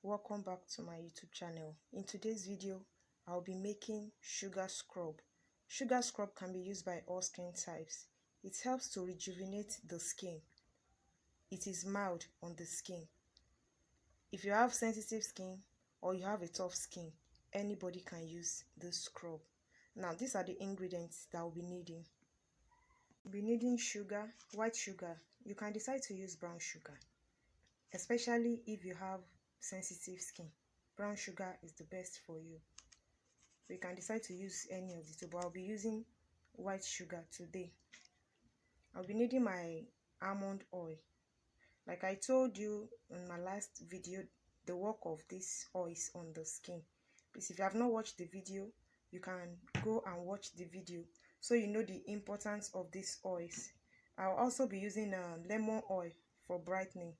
Welcome back to my YouTube channel. In today's video, I'll be making sugar scrub. Sugar scrub can be used by all skin types. It helps to rejuvenate the skin. It is mild on the skin. If you have sensitive skin or you have a tough skin, anybody can use this scrub. Now, these are the ingredients that we'll be needing. We'll be needing sugar, white sugar. You can decide to use brown sugar, especially if you have sensitive skin. Brown sugar is the best for you. You can decide to use any of the two, but I'll be using white sugar today. I'll be needing my almond oil. Like I told you in my last video, the work of this oil is on the skin. Please, if you have not watched the video, you can go and watch the video so you know the importance of these oils. I'll also be using lemon oil for brightening.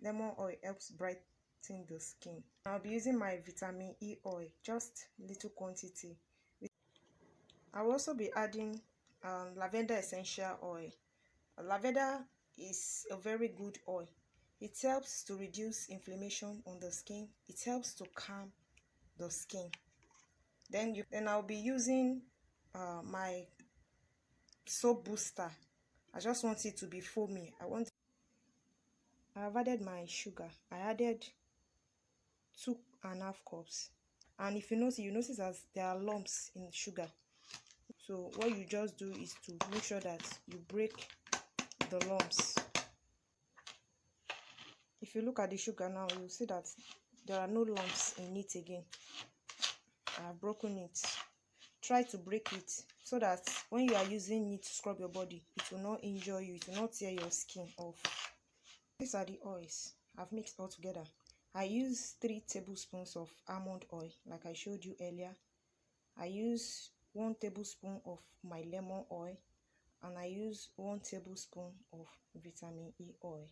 Lemon oil helps brighten the skin. I'll be using my vitamin E oil, just little quantity. I'll also be adding lavender essential oil. Lavender is a very good oil. It helps to reduce inflammation on the skin. It helps to calm the skin. Then I'll be using my soap booster. I just want it to be foamy. I've added my sugar. I added 2.5 cups. And if you notice as there are lumps in sugar. So what you just do is to make sure that you break the lumps. If you look at the sugar now, you'll see that there are no lumps in it again. I've broken it. Try to break it so that when you are using it to scrub your body, it will not injure you, it will not tear your skin off. These are the oils I've mixed all together. I use 3 tablespoons of almond oil, like I showed you earlier. I use 1 tablespoon of my lemon oil, and I use 1 tablespoon of vitamin E oil.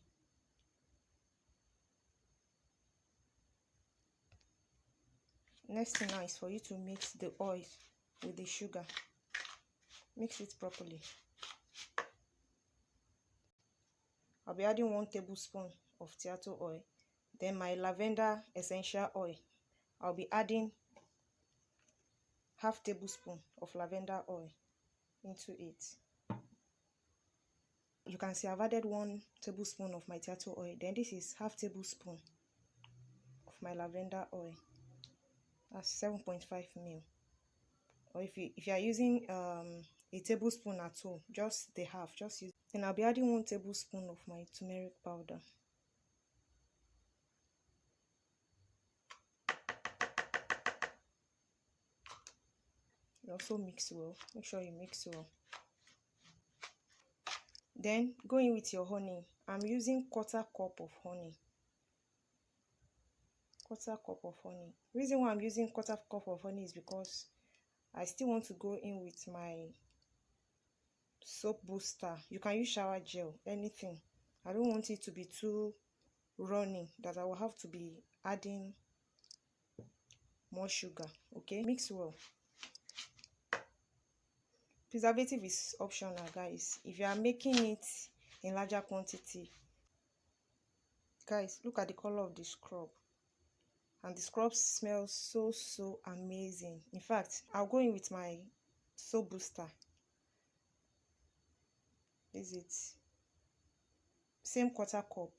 Next thing now is for you to mix the oil with the sugar. Mix it properly. I'll be adding 1 tablespoon of Tiatio oil. Then my lavender essential oil. I'll be adding half tablespoon of lavender oil into it. You can see I've added 1 tablespoon of my Tiatio oil. Then this is half tablespoon of my lavender oil. That's 7.5 ml. Or if you are using a tablespoon at home, just the half, just use. Then I'll be adding 1 tablespoon of my turmeric powder. You also mix well. Make sure you mix well. Then go in with your honey. I'm using 1/4 cup of honey. 1/4 cup of honey. The reason why I'm using 1/4 cup of honey is because I still want to go in with my soap booster. You can use shower gel, anything. I don't want it to be too runny that I will have to be adding more sugar. Okay, mix well. Preservative is optional, guys. If you are making it in larger quantity, guys, look at the color of the scrub, and the scrub smells so amazing. In fact, I'll go in with my soap booster. Is it same 1/4 cup?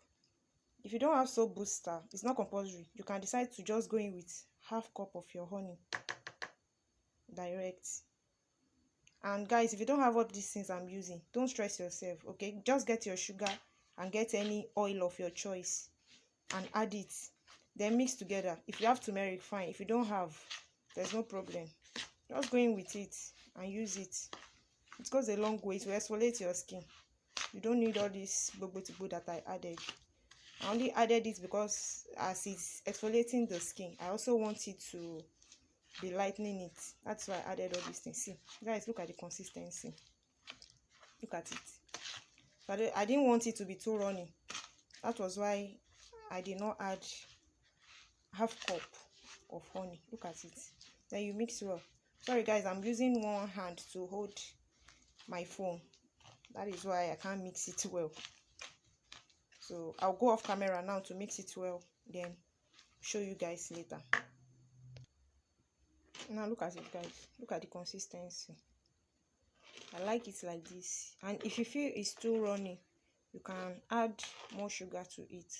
If you don't have soap booster, it's not compulsory. You can decide to just go in with half cup of your honey direct. And guys, if you don't have all these things I'm using, don't stress yourself. Okay, just get your sugar and get any oil of your choice and add it, then mix together. If you have turmeric, fine. If you don't have, there's no problem. Just go in with it and use it. It goes a long way to exfoliate your skin. You don't need all this bobo that I added. I only added it because as it's exfoliating the skin, I also want it to be lightening it. That's why I added all these things. See, guys, look at the consistency. Look at it. But I didn't want it to be too runny. That was why I did not add half cup of honey. Look at it. Then you mix well. Sorry guys, I'm using one hand to hold my phone. That is why I can't mix it well. So I'll go off camera now to mix it well. Then show you guys later. Now look at it, guys. Look at the consistency. I like it like this. And if you feel it's too runny, you can add more sugar to it.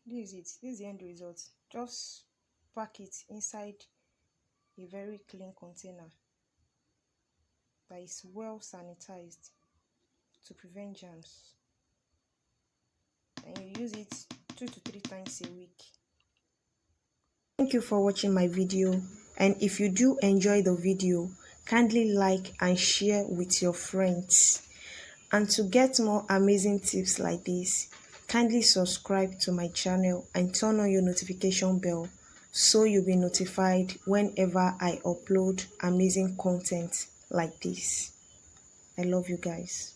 This is it. This is the end result. Just pack it inside a very clean container that is well sanitized to prevent germs, and you use it 2 to 3 times a week. Thank you for watching my video, and if you do enjoy the video, kindly like and share with your friends. And to get more amazing tips like this, kindly subscribe to my channel and turn on your notification bell so you'll be notified whenever I upload amazing content like this. I love you guys.